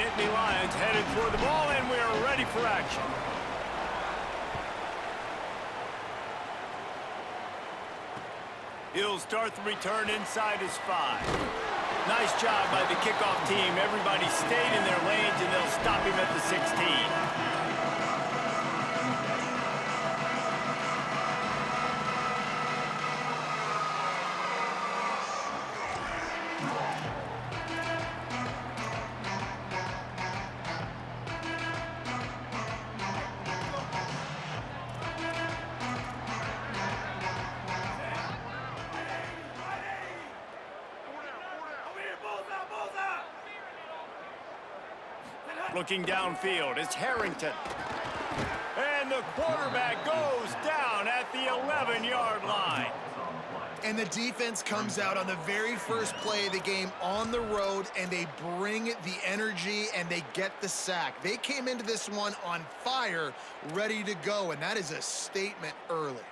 Nittany Lions headed toward the ball, and we are ready for action. He'll start the return inside his 5. Nice job by the kickoff team. Everybody stayed in their lanes, and they'll stop him at the 16. Looking downfield, it's Harrington. And the quarterback goes down at the 11-yard line. And the defense comes out on the very first play of the game on the road, and they bring the energy, and they get the sack. They came into this one on fire, ready to go, and that is a statement early.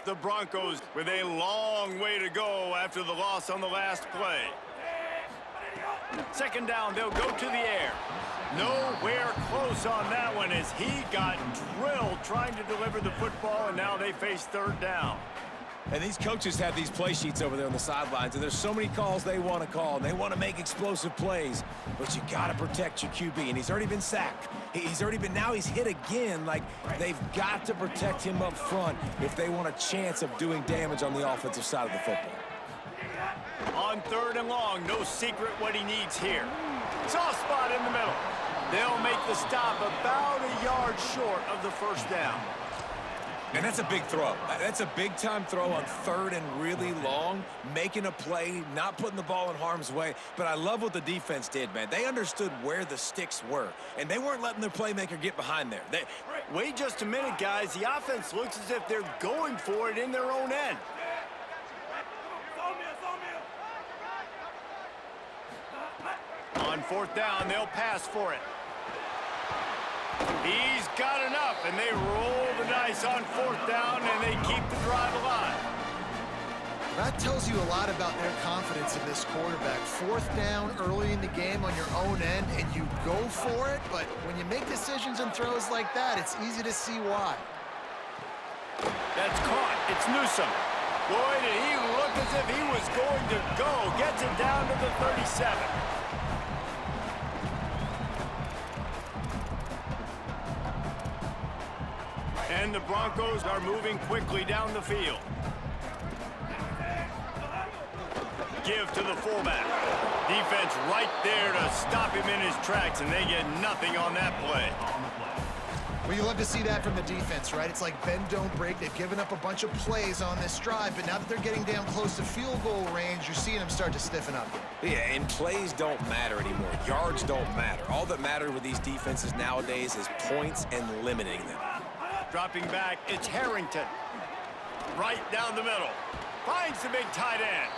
The Broncos with a long way to go after the loss on the last play. Second down, they'll go to the air. Nowhere close on that one as he got drilled trying to deliver the football, and now they face third down. And these coaches have these play sheets over there on the sidelines, and there's so many calls they want to call, and they want to make explosive plays. But you got to protect your QB, and he's already been sacked. Now he's hit again. Like, they've got to protect him up front if they want a chance of doing damage on the offensive side of the football. On third and long, no secret what he needs here. Soft spot in the middle. They'll make the stop about a yard short of the first down. And that's a big throw. That's a big-time throw on third and really long, making a play, not putting the ball in harm's way. But I love what the defense did, man. They understood where the sticks were, and they weren't letting their playmaker get behind there. Wait just a minute, guys. The offense looks as if they're going for it in their own end. On fourth down, they'll pass for it. He's got enough, and they roll the dice on fourth down, and they keep the drive alive. That tells you a lot about their confidence in this quarterback. Fourth down early in the game on your own end, and you go for it, but when you make decisions and throws like that, it's easy to see why. That's caught. It's Newsome. Boy, did he look as if he was going to go. Gets it down to the 37. And the Broncos are moving quickly down the field. Give to the fullback. Defense right there to stop him in his tracks, and they get nothing on that play. Well, you love to see that from the defense, right? It's like bend, don't break. They've given up a bunch of plays on this drive, but now that they're getting down close to field goal range, you're seeing them start to stiffen up. Yeah, and plays don't matter anymore. Yards don't matter. All that matters with these defenses nowadays is points and limiting them. Dropping back, it's Harrington. Right down the middle. Finds the big tight end.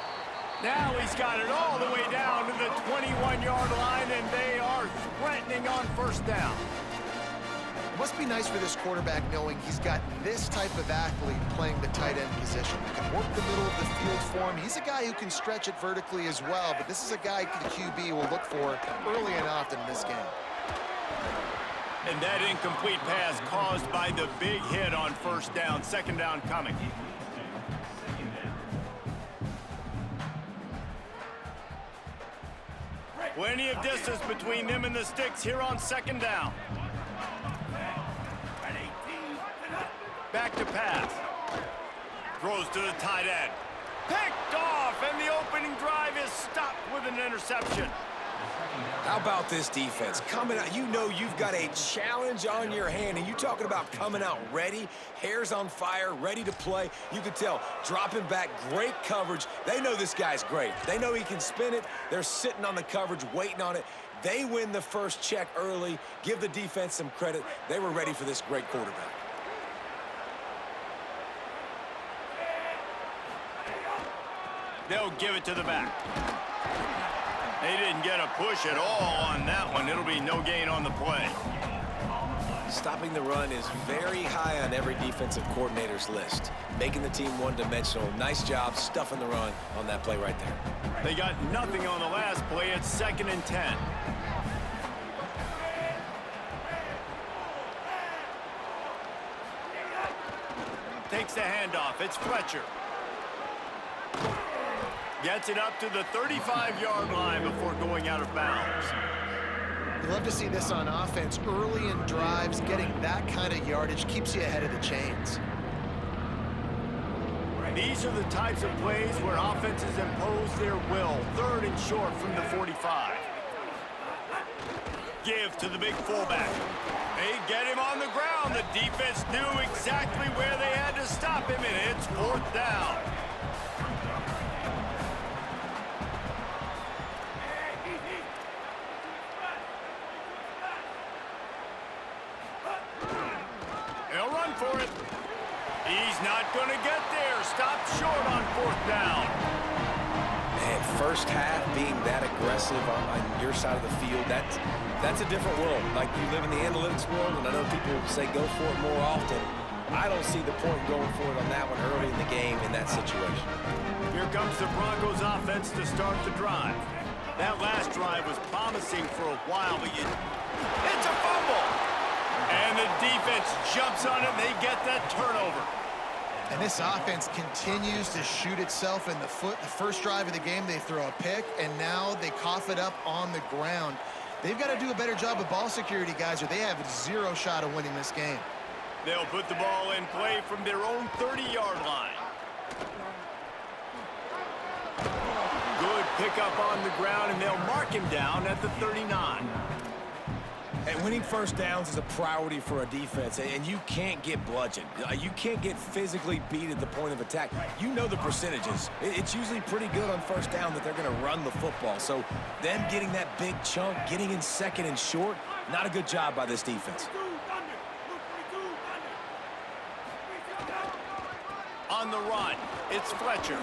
Now he's got it all the way down to the 21-yard line, and they are threatening on first down. It must be nice for this quarterback knowing he's got this type of athlete playing the tight end position. He can work the middle of the field for him. He's a guy who can stretch it vertically as well, but this is a guy the QB will look for early and often in this game. And that incomplete pass caused by the big hit on first down. Second down coming. Plenty of distance between them and the sticks here on second down. Back to pass. Throws to the tight end. Picked off, and the opening drive is stopped with an interception. How about this defense? Coming out, you know you've got a challenge on your hand, and you talking about coming out ready, hairs on fire, ready to play. You can tell, dropping back, great coverage. They know this guy's great. They know he can spin it. They're sitting on the coverage, waiting on it. They win the first check early. Give the defense some credit. They were ready for this great quarterback. They'll give it to the back. They didn't get a push at all on that one. It'll be no gain on the play. Stopping the run is very high on every defensive coordinator's list. Making the team one-dimensional. Nice job stuffing the run on that play right there. They got nothing on the last play. It's 2nd and 10. takes the handoff. It's Fletcher. Gets it up to the 35-yard line before going out of bounds. You love to see this on offense. Early in drives, getting that kind of yardage keeps you ahead of the chains. These are the types of plays where offenses impose their will. 3rd and short from the 45. Give to the big fullback. They get him on the ground. The defense knew exactly where they had to stop him, and it's 4th down. They'll run for it. He's not going to get there. Stopped short on 4th down. Man, first half being that aggressive on your side of the field, that's a different world. Like, you live in the analytics world, and I know people say go for it more often. I don't see the point going for it on that one early in the game in that situation. Here comes the Broncos offense to start the drive. That last drive was promising for a while, but it's a fumble. And the defense jumps on it. They get that turnover. And this offense continues to shoot itself in the foot. The first drive of the game, they throw a pick, and now they cough it up on the ground. They've got to do a better job of ball security, guys, or they have zero shot of winning this game. They'll put the ball in play from their own 30-yard line. Good pickup on the ground, and they'll mark him down at the 39. And winning first downs is a priority for a defense, and you can't get bludgeoned. You can't get physically beat at the point of attack. You know the percentages. It's usually pretty good on first down that they're going to run the football. So them getting that big chunk, getting in 2nd and short, not a good job by this defense. On the run, it's Fletcher.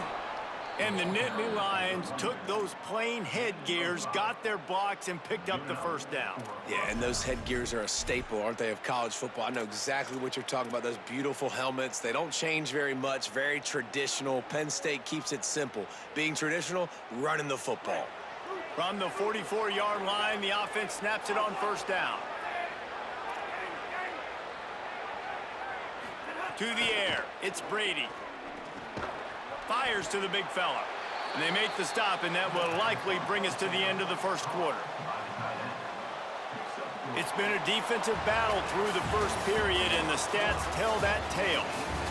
And the Nittany Lions took those plain headgears, got their blocks, and picked up the first down. Yeah, and those headgears are a staple, aren't they, of college football? I know exactly what you're talking about, those beautiful helmets. They don't change very much, very traditional. Penn State keeps it simple. Being traditional, running the football. From the 44-yard line, the offense snaps it on first down. To the air, it's Brady. Fires to the big fella. And they make the stop, and that will likely bring us to the end of the first quarter. It's been a defensive battle through the first period, and the stats tell that tale.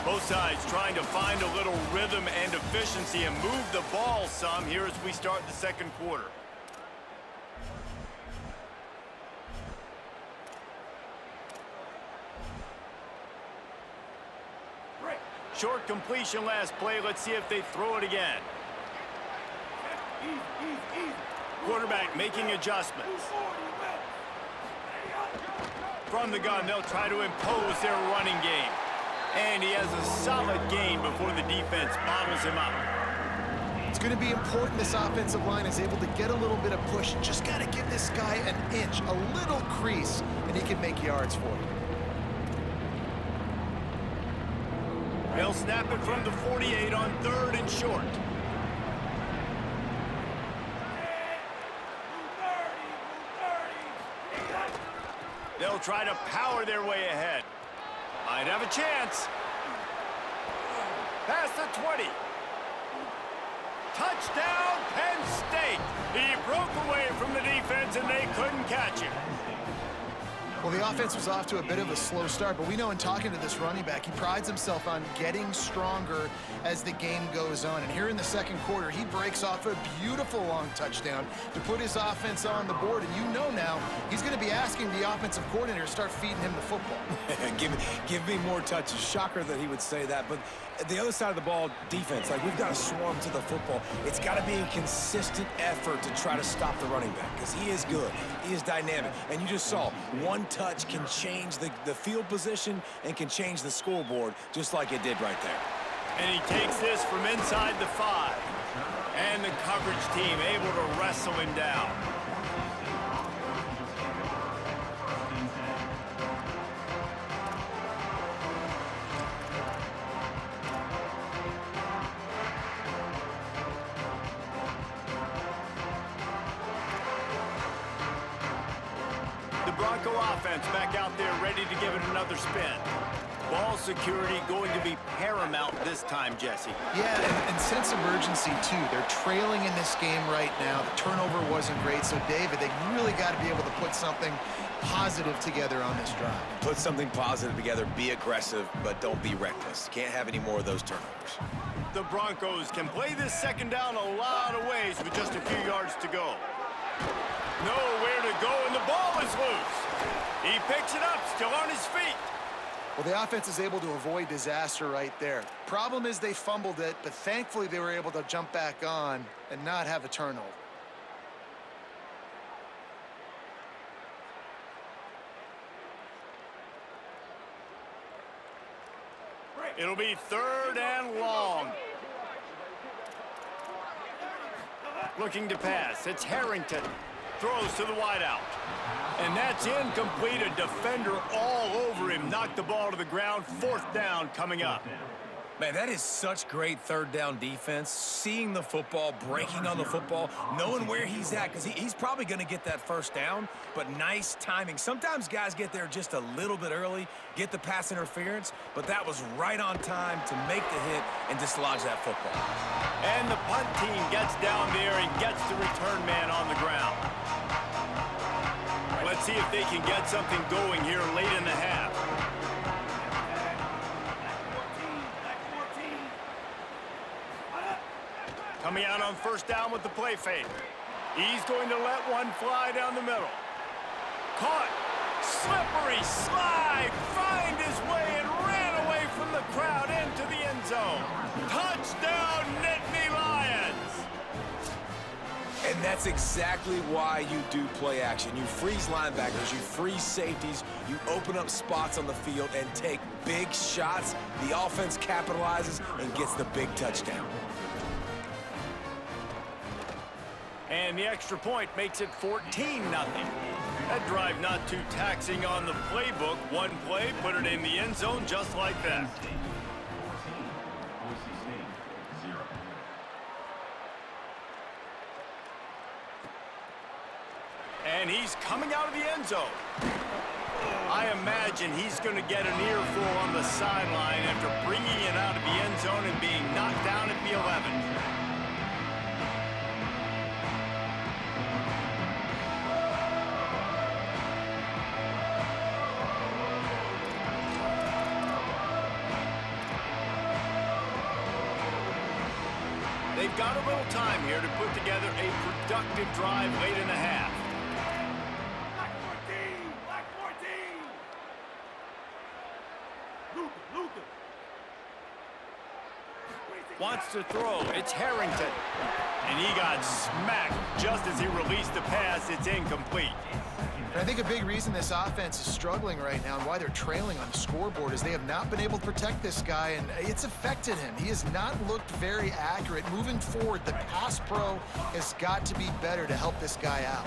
Both sides trying to find a little rhythm and efficiency and move the ball some here as we start the second quarter. Short completion last play. Let's see if they throw it again. Quarterback making adjustments. From the gun, they'll try to impose their running game. And he has a solid gain before the defense bottles him up. It's going to be important this offensive line is able to get a little bit of push. Just got to give this guy an inch, a little crease, and he can make yards for you. They'll snap it from the 48 on 3rd and short. They'll try to power their way ahead. Might have a chance. Past the 20. Touchdown, Penn State. He broke away from the defense, and they couldn't catch him. Well, the offense was off to a bit of a slow start, but we know in talking to this running back, he prides himself on getting stronger as the game goes on. And here in the second quarter, he breaks off a beautiful long touchdown to put his offense on the board. And you know now he's going to be asking the offensive coordinator to start feeding him the football. give me more touches. Shocker that he would say that. But the other side of the ball, defense, like, we've got to swarm to the football. It's got to be a consistent effort to try to stop the running back because he is good. He is dynamic. And you just saw one touch can change the field position and can change the scoreboard just like it did right there. And he takes this from inside the 5. And the coverage team able to wrestle him down. The Bronco offense back out there ready to give it another spin. Ball security going to be paramount this time, Jesse. Yeah, and sense of urgency, too. They're trailing in this game right now. The turnover wasn't great. So, David, they really got to be able to put something positive together on this drive. Put something positive together, be aggressive, but don't be reckless. Can't have any more of those turnovers. The Broncos can play this second down a lot of ways with just a few yards to go. Nowhere to go, and the ball is loose. He picks it up, still on his feet. Well, the offense is able to avoid disaster right there. Problem is they fumbled it, but thankfully they were able to jump back on and not have a turnover. It'll be 3rd and long. Looking to pass. It's Harrington. Throws to the wideout. And that's incomplete. A defender all over him. Knocked the ball to the ground. 4th down coming up. Man, that is such great third down defense. Seeing the football, breaking on the football, knowing where he's at, because he's probably going to get that first down, but nice timing. Sometimes guys get there just a little bit early, get the pass interference, but that was right on time to make the hit and dislodge that football. And the punt team gets down there and gets the return man on the ground. Let's see if they can get something going here late in the half. Coming out on 1st down with the play fake. He's going to let one fly down the middle. Caught. Slippery slide. Find his way and ran away from the crowd into the end zone. Touchdown, Nittany Lions. And that's exactly why you do play action. You freeze linebackers, you freeze safeties, you open up spots on the field and take big shots. The offense capitalizes and gets the big touchdown. And the extra point makes it 14-0. That drive not too taxing on the playbook. One play, put it in the end zone just like that. And he's coming out of the end zone. I imagine he's going to get an earful on the sideline after bringing it out of the end zone and being knocked down at the 11. They've got a little time here to put together a productive drive late in the half. Black 14! Luka! Wants to throw. It's Harrington. And he got smacked just as he released the pass. It's incomplete. And I think a big reason this offense is struggling right now and why they're trailing on the scoreboard is they have not been able to protect this guy, and it's affected him. He has not looked very accurate. Moving forward, the pass pro has got to be better to help this guy out.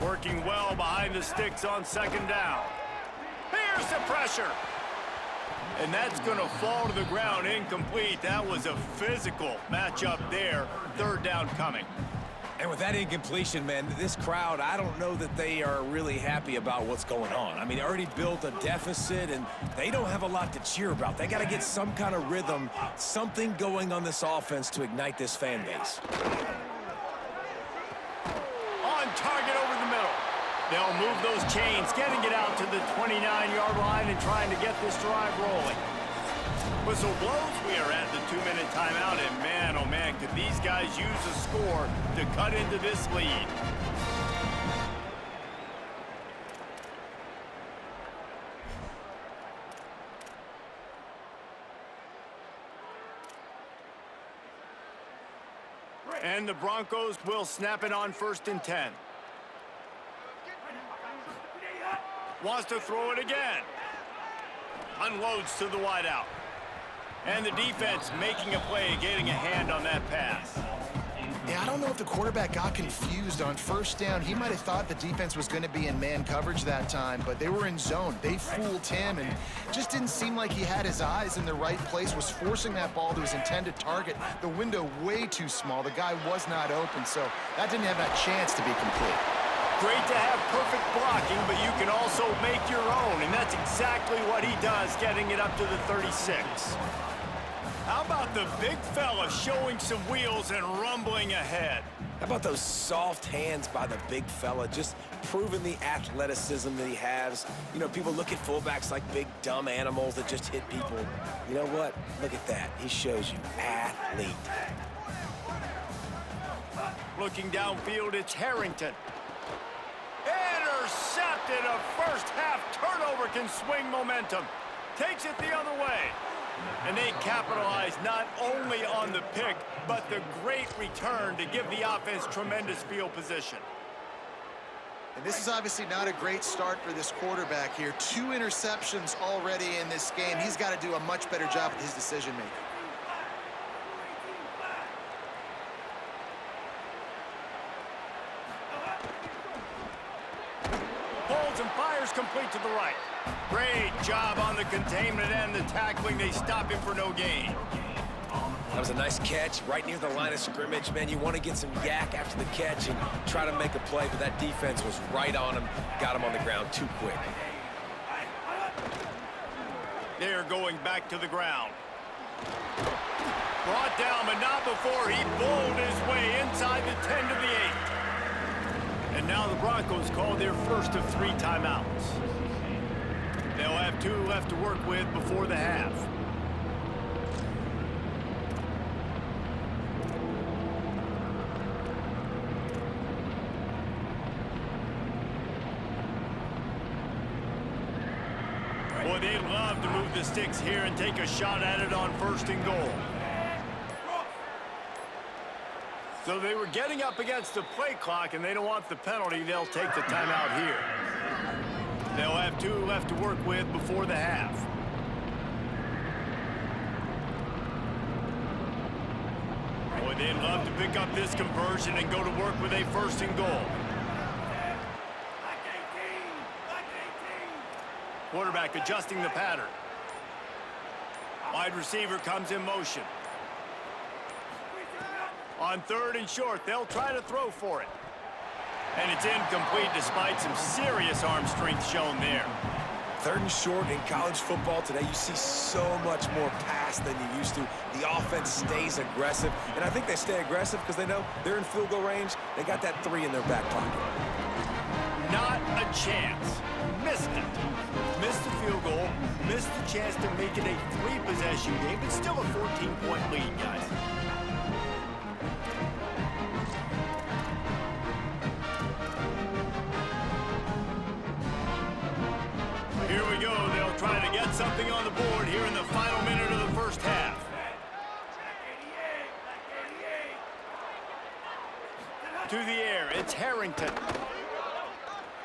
Working well behind the sticks on 2nd down. Here's the pressure. And that's going to fall to the ground incomplete. That was a physical matchup there. 3rd down coming. And with that incompletion, man, this crowd, I don't know that they are really happy about what's going on. I mean, they already built a deficit, and they don't have a lot to cheer about. They got to get some kind of rhythm, something going on this offense to ignite this fan base. On target over the middle. They'll move those chains, getting it out to the 29-yard line and trying to get this drive rolling. Whistle blows. We are at the 2-minute timeout, and man, oh man, could these guys use a score to cut into this lead. And the Broncos will snap it on 1st and 10. Wants to throw it again. Unloads to the wideout. And the defense making a play, getting a hand on that pass. Yeah, I don't know if the quarterback got confused on 1st down. He might have thought the defense was going to be in man coverage that time, but they were in zone. They fooled him, and just didn't seem like he had his eyes in the right place, was forcing that ball to his intended target. The window way too small. The guy was not open, so that didn't have that chance to be complete. great to have perfect blocking, but you can also make your own, and that's exactly what he does, getting it up to the 36. How about the big fella showing some wheels and rumbling ahead? How about those soft hands by the big fella, just proving the athleticism that he has. You know, people look at fullbacks like big, dumb animals that just hit people. You know what? Look at that. He shows you. Athlete. Looking downfield, it's Harrington. Intercepted. A first-half turnover can swing momentum. Takes it the other way. And they capitalize not only on the pick, but the great return to give the offense tremendous field position. And this is obviously not a great start for this quarterback here. 2 interceptions already in this game. He's got to do a much better job with his decision-making. Holds and fires complete to the right. Great job on the containment and the tackling. They stop him for no gain. That was a nice catch right near the line of scrimmage. Man, you want to get some yak after the catch and try to make a play, but that defense was right on him, got him on the ground too quick. They're going back to the ground. Brought down, but not before he bowled his way inside the 10 to the 8. And now the Broncos call their first of 3 timeouts. They'll have 2 left to work with before the half. Boy, they'd love to move the sticks here and take a shot at it on 1st and goal. So they were getting up against the play clock, and they don't want the penalty. They'll take the timeout here. They'll have 2 left to work with before the half. Boy, they'd love to pick up this conversion and go to work with a 1st and goal. Quarterback adjusting the pattern. Wide receiver comes in motion. On 3rd and short, they'll try to throw for it. And it's incomplete despite some serious arm strength shown there. 3rd and short in college football today, you see so much more pass than you used to. The offense stays aggressive, and I think they stay aggressive because they know they're in field goal range. They got that 3 in their back pocket. Not a chance. Missed it. Missed the field goal. Missed the chance to make it a 3-possession game, but still a 14-point lead, guys. Here we go. They'll try to get something on the board here in the final minute of the 1st half. To the air, it's Harrington.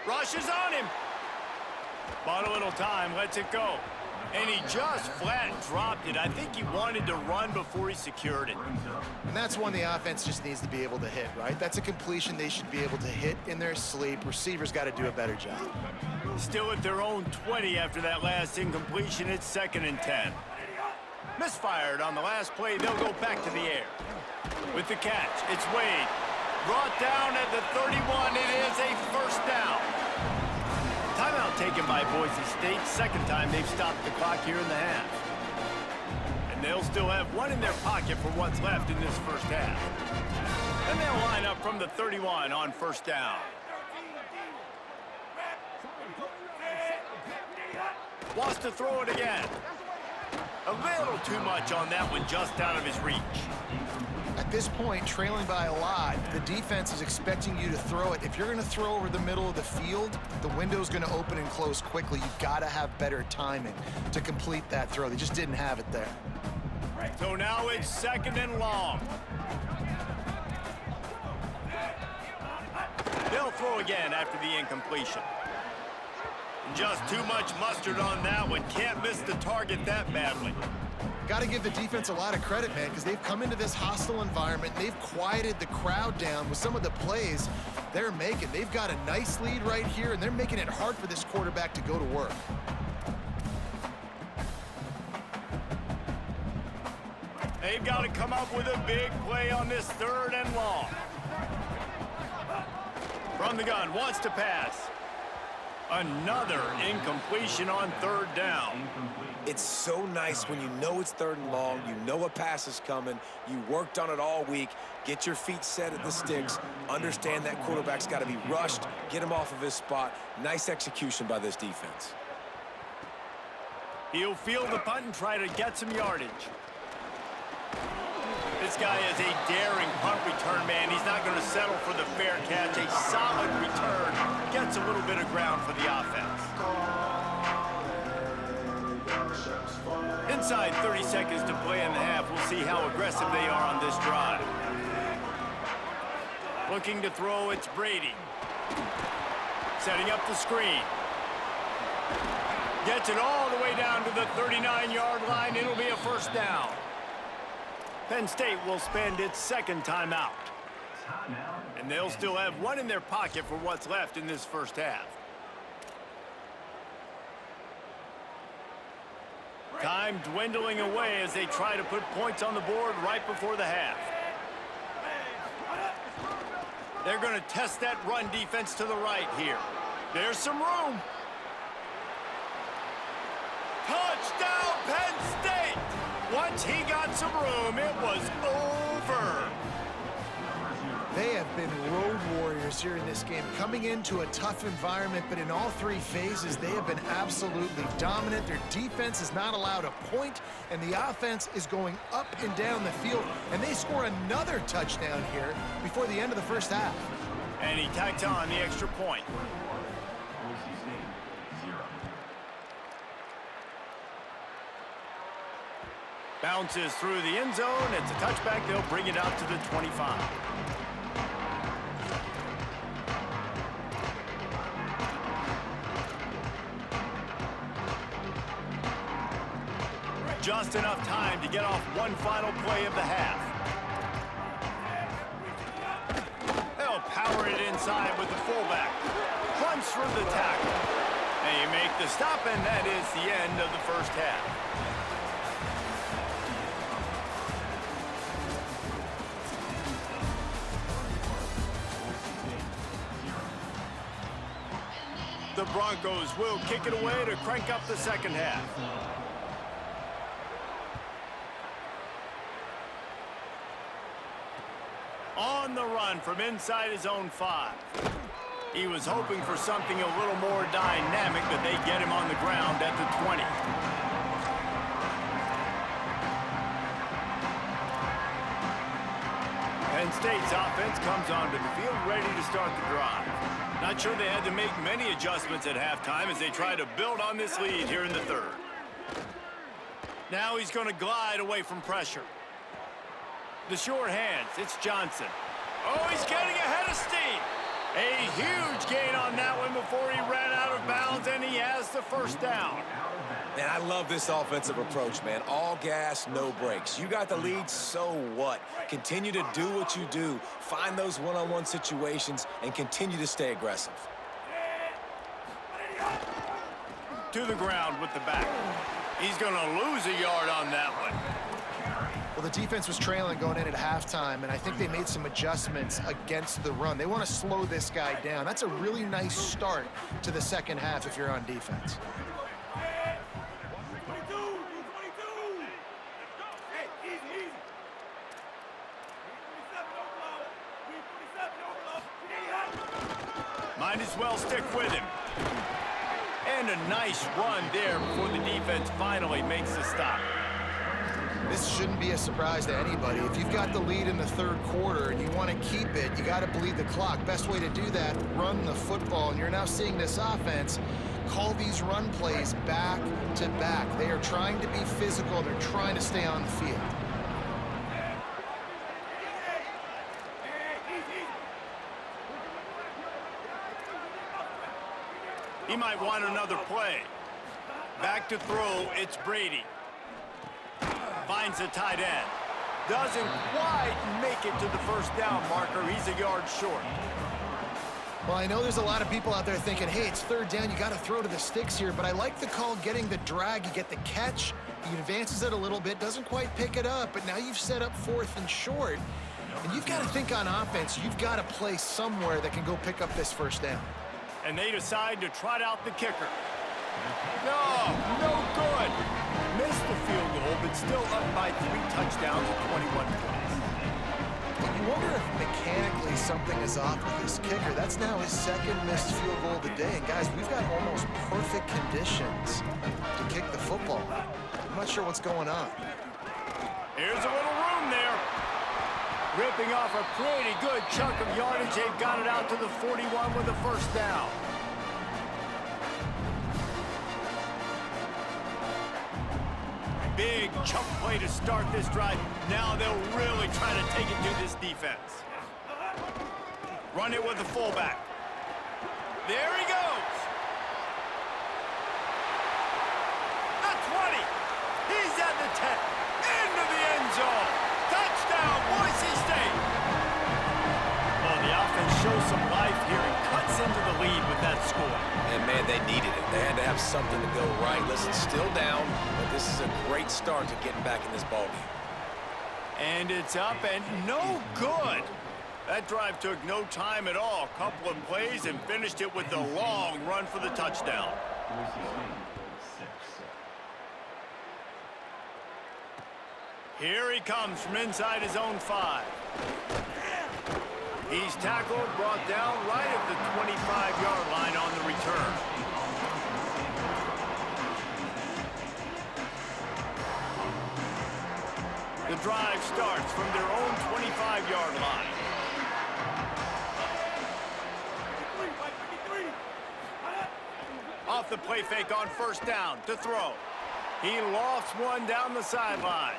Rushes on him. Bought a little time, lets it go. And he just flat dropped it. I think he wanted to run before he secured it. And that's one the offense just needs to be able to hit, right? That's a completion they should be able to hit in their sleep. Receivers got to do a better job. Still at their own 20 after that last incompletion. It's 2nd and 10. Misfired on the last play. They'll go back to the air. With the catch, it's Wade. Brought down at the 31. It is a 1st down. Timeout taken by Boise State. 2nd time they've stopped the clock here in the half. And they'll still have 1 in their pocket for what's left in this 1st half. And they'll line up from the 31 on 1st down. Wants to throw it again. A little too much on that one, just out of his reach. At this point, trailing by a lot, the defense is expecting you to throw it. If you're going to throw over the middle of the field, the window's going to open and close quickly. You've got to have better timing to complete that throw. They just didn't have it there. So now it's 2nd and long. They'll throw again after the incompletion. Just too much mustard on that one. Can't miss the target that badly. Got to give the defense a lot of credit, man, because they've come into this hostile environment. And they've quieted the crowd down with some of the plays they're making. They've got a nice lead right here, and they're making it hard for this quarterback to go to work. They've got to come up with a big play on this 3rd and long. From the gun, wants to pass. Another incompletion on third down. It's so nice when you know it's 3rd and long, you know a pass is coming, you worked on it all week, get your feet set at the sticks, understand that quarterback's got to be rushed, get him off of his spot. Nice execution by this defense. He'll field the punt and try to get some yardage. This guy is a daring punt return man. He's not going to settle for the fair catch. A solid return. Gets a little bit of ground for the offense. Inside 30 seconds to play in the half. We'll see how aggressive they are on this drive. Looking to throw, it's Brady. Setting up the screen. Gets it all the way down to the 39-yard line. It'll be a first down. Penn State will spend its second timeout. And they'll still have one in their pocket for what's left in this first half. Time dwindling away as they try to put points on the board right before the half. They're going to test that run defense to the right here. There's some room. Touchdown, Penn State! Once he got some room, it was over. They have been road warriors here in this game, coming into a tough environment, but in all 3 phases, they have been absolutely dominant. Their defense is not allowed a point, and the offense is going up and down the field, and they score another touchdown here before the end of the first half. And he tacks on the extra point. Bounces through the end zone. It's a touchback. They'll bring it out to the 25. Just enough time to get off one final play of the half. They'll power it inside with the fullback. Runs through the tackle. They make the stop, and that is the end of the first half. The Broncos will kick it away to crank up the second half. On the run from inside his own 5. He was hoping for something a little more dynamic, but they get him on the ground at the 20. Penn State's offense comes onto the field ready to start the drive. Not sure they had to make many adjustments at halftime as they try to build on this lead here in the third. Now he's going to glide away from pressure. The sure hands, it's Johnson. Oh, he's getting ahead of steam. A huge gain on that one before he ran out of bounds, and he has the first down. Man, I love this offensive approach, man. All gas, no brakes. You got the lead, so what? Continue to do what you do. Find those one-on-one situations and continue to stay aggressive. To the ground with the back. He's going to lose a yard on that one. Well, the defense was trailing going in at halftime, and I think they made some adjustments against the run. They want to slow this guy down. That's a really nice start to the second half if you're on defense. Might as well stick with him. And a nice run there before the defense finally makes the stop. This shouldn't be a surprise to anybody. If you've got the lead in the third quarter and you want to keep it, you got to bleed the clock. Best way to do that, run the football. And you're now seeing this offense call these run plays back to back. They are trying to be physical. They're trying to stay on the field. He might want another play. Back to throw, it's Brady. Finds a tight end. Doesn't quite make it to the first down marker. He's a yard short. Well, I know there's a lot of people out there thinking, hey, it's third down, you got to throw to the sticks here, but I like the call getting the drag. You get the catch, he advances it a little bit, doesn't quite pick it up, but now you've set up 4th and short. And you've got to think on offense, you've got to play somewhere that can go pick up this first down. And they decide to trot out the kicker. No good. Missed the field goal, but still up by 3 touchdowns and 21 points. But you wonder if mechanically something is off with this kicker. That's now his second missed field goal of the day. And guys, we've got almost perfect conditions to kick the football. I'm not sure what's going on. Here's a little room there. Ripping off a pretty good chunk of yardage. They've got it out to the 41 with a first down. Big chunk play to start this drive. Now they'll really try to take it to this defense. Run it with the fullback. There he goes. The 20. He's at the 10. Into the end zone. Touchdown, Boise State. Oh, the offense shows some life here and cuts into the lead with that score. And, man, they needed it. They had to have something to go right. Listen, still down, but this is a great start to getting back in this ballgame. And it's up and no good. That drive took no time at all. Couple of plays and finished it with a long run for the touchdown. Here he comes from inside his own 5. He's tackled, brought down right at the 25-yard line on the return. The drive starts from their own 25-yard line. Off the play fake on first down to throw. He lofts one down the sideline.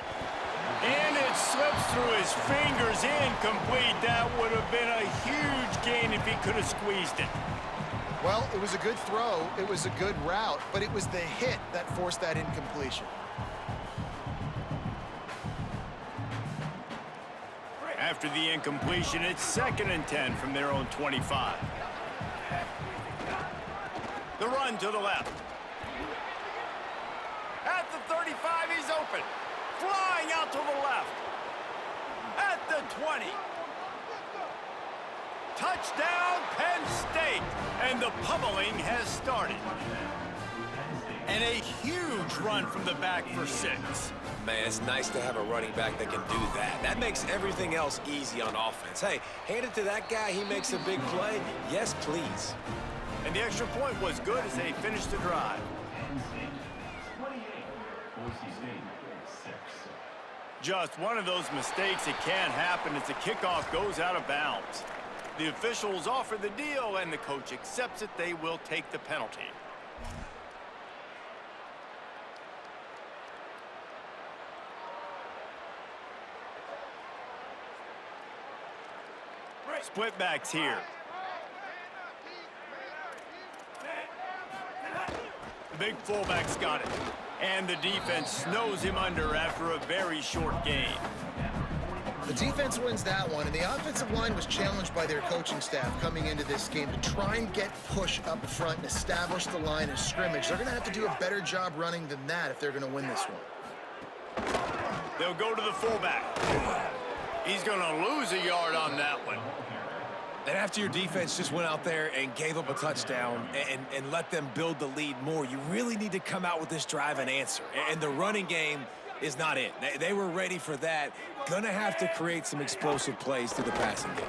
And it slips through his fingers, incomplete. That would have been a huge gain if he could have squeezed it. Well, it was a good throw. It was a good route, but it was the hit that forced that incompletion. After the incompletion, it's 2nd and 10 from their own 25. The run to the left. At the 35, he's open. Flying out to the left. At the 20. Touchdown, Penn State. And the pummeling has started. And a huge run from the back for 6. Man, it's nice to have a running back that can do that. That makes everything else easy on offense. Hey, hand it to that guy. He makes a big play. Yes, please. And the extra point was good as they finished the drive. Just one of those mistakes that can happen as the kickoff goes out of bounds. The officials offer the deal, and the coach accepts it. They will take the penalty. Split backs here. The big fullback's got it. And the defense snows him under after a very short game. The defense wins that one, and the offensive line was challenged by their coaching staff coming into this game to try and get push up front and establish the line of scrimmage. They're going to have to do a better job running than that if they're going to win this one. They'll go to the fullback. He's going to lose a yard on that one. And after your defense just went out there and gave up a touchdown and let them build the lead more, you really need to come out with this drive and answer. And the running game is not it. They were ready for that. Gonna have to create some explosive plays through the passing game.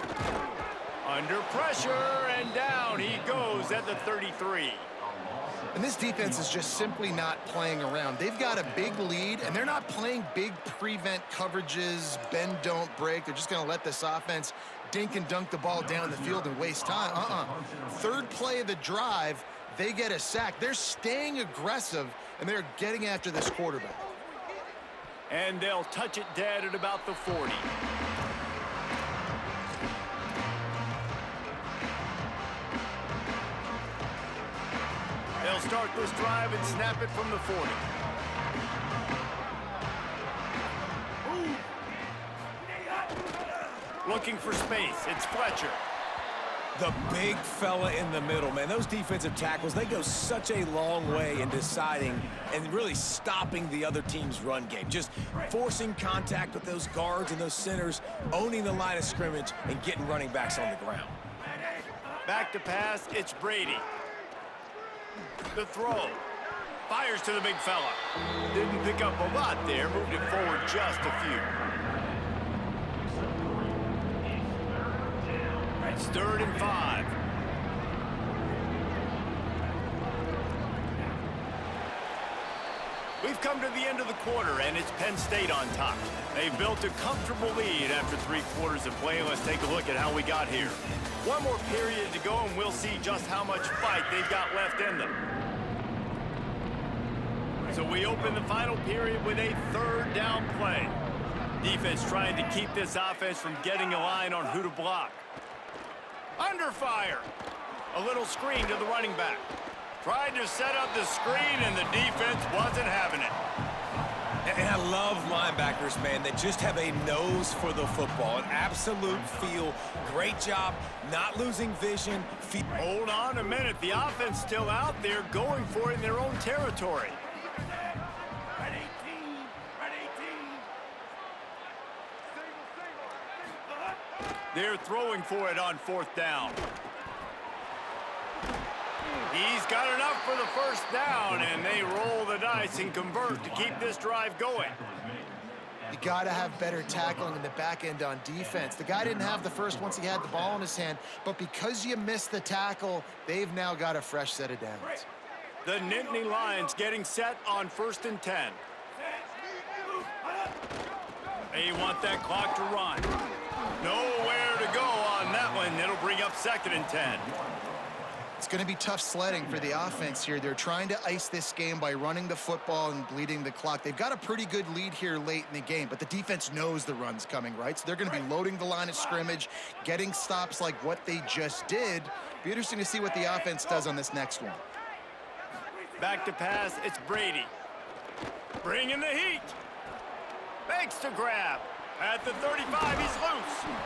Under pressure, and down he goes at the 33. And this defense is just simply not playing around. They've got a big lead, and they're not playing big prevent coverages, bend, don't break. They're just going to let this offense dink and dunk the ball down the field and waste time. Third play of the drive, they get a sack. They're staying aggressive, and they're getting after this quarterback. And they'll touch it dead at about the 40. They'll start this drive and snap it from the 40. Looking for space. It's Fletcher. The big fella in the middle, man. Those defensive tackles, they go such a long way in deciding and really stopping the other team's run game. Just forcing contact with those guards and those centers, owning the line of scrimmage, and getting running backs on the ground. Back to pass, it's Brady. The throw. Fires to the big fella. Didn't pick up a lot there, moved it forward just a few. It's 3rd and 5. We've come to the end of the quarter, and it's Penn State on top. They've built a comfortable lead after 3 quarters of play. Let's take a look at how we got here. One more period to go, and we'll see just how much fight they've got left in them. So we open the final period with a 3rd down play. Defense trying to keep this offense from getting a line on who to block. Under fire. A little screen to the running back. Tried to set up the screen, and the defense wasn't having it. And I love linebackers, man, that just have a nose for the football, an absolute feel. Great job not losing vision. Hold on a minute. The offense still out there going for it in their own territory. Red 18. Red 18. They're throwing for it on 4th down. He's got enough for the 1st down, and they roll the dice and convert to keep this drive going. You got to have better tackling in the back end on defense. The guy didn't have the first once he had the ball in his hand, but because you missed the tackle, they've now got a fresh set of downs. The Nittany Lions getting set on 1st and 10. They want that clock to run. Nowhere to go on that one. It'll bring up 2nd and 10. It's going to be tough sledding for the offense here. They're trying to ice this game by running the football and bleeding the clock. They've got a pretty good lead here late in the game, but the defense knows the run's coming, right? So they're going to be loading the line of scrimmage, getting stops like what they just did. Be interesting to see what the offense does on this next one. Back to pass, it's Brady. Bringing the heat. Makes the grab. At the 35, he's loose.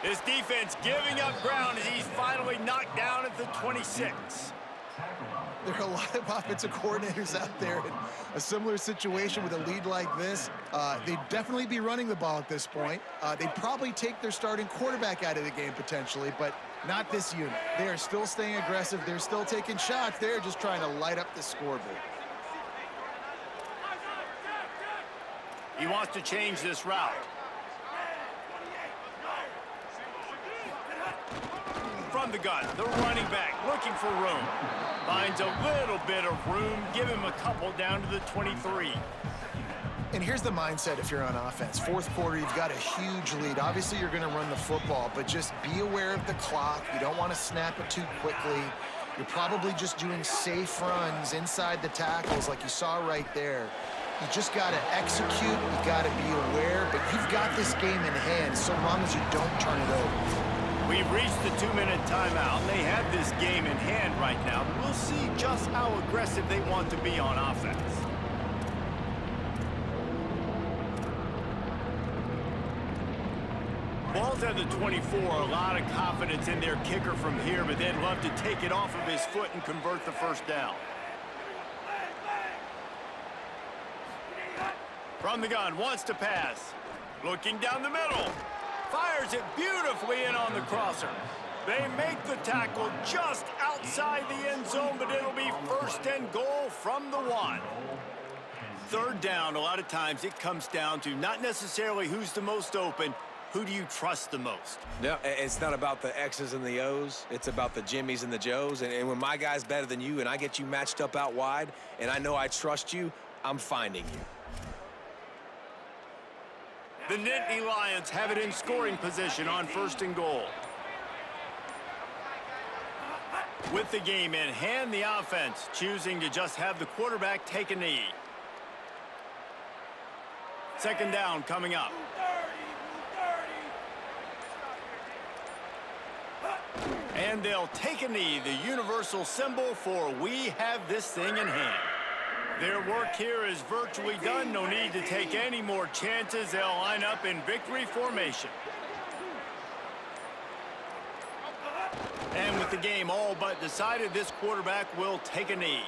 His defense giving up ground as he's finally knocked down at the 26. There are a lot of offensive coordinators out there in a similar situation with a lead like this. They'd definitely be running the ball at this point. They'd probably take their starting quarterback out of the game potentially, but not this unit. They are still staying aggressive. They're still taking shots. They're just trying to light up the scoreboard. He wants to change this route. From the gun, the running back looking for room. Finds a little bit of room. Give him a couple down to the 23. And here's the mindset if you're on offense. 4th quarter, you've got a huge lead. Obviously, you're going to run the football, but just be aware of the clock. You don't want to snap it too quickly. You're probably just doing safe runs inside the tackles like you saw right there. You just got to execute. You got to be aware, but you've got this game in hand so long as you don't turn it over. We've reached the 2-minute timeout. They have this game in hand right now. We'll see just how aggressive they want to be on offense. Ball's at the 24. A lot of confidence in their kicker from here, but they'd love to take it off of his foot and convert the 1st down. From the gun, wants to pass. Looking down the middle. Fires it beautifully in on the crosser. They make the tackle just outside the end zone, but it'll be 1st and goal from the 1. 3rd down, a lot of times it comes down to not necessarily who's the most open, who do you trust the most? No, it's not about the X's and the O's. It's about the Jimmies and the Joes. And when my guy's better than you and I get you matched up out wide and I know I trust you, I'm finding you. The Nittany Lions have it in scoring position on 1st and goal. With the game in hand, the offense choosing to just have the quarterback take a knee. 2nd down coming up. And they'll take a knee, the universal symbol for we have this thing in hand. Their work here is virtually done. No need to take any more chances. They'll line up in victory formation. And with the game all but decided, this quarterback will take a knee.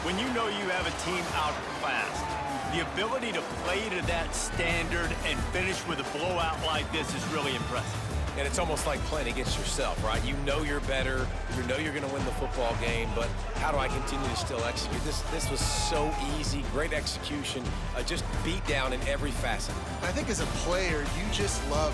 When you know you have a team outclassed, the ability to play to that standard and finish with a blowout like this is really impressive. And it's almost like playing against yourself, right? You know you're better. You know you're going to win the football game, but how do I continue to still execute? This was so easy, great execution, just beat down in every facet. I think as a player, you just love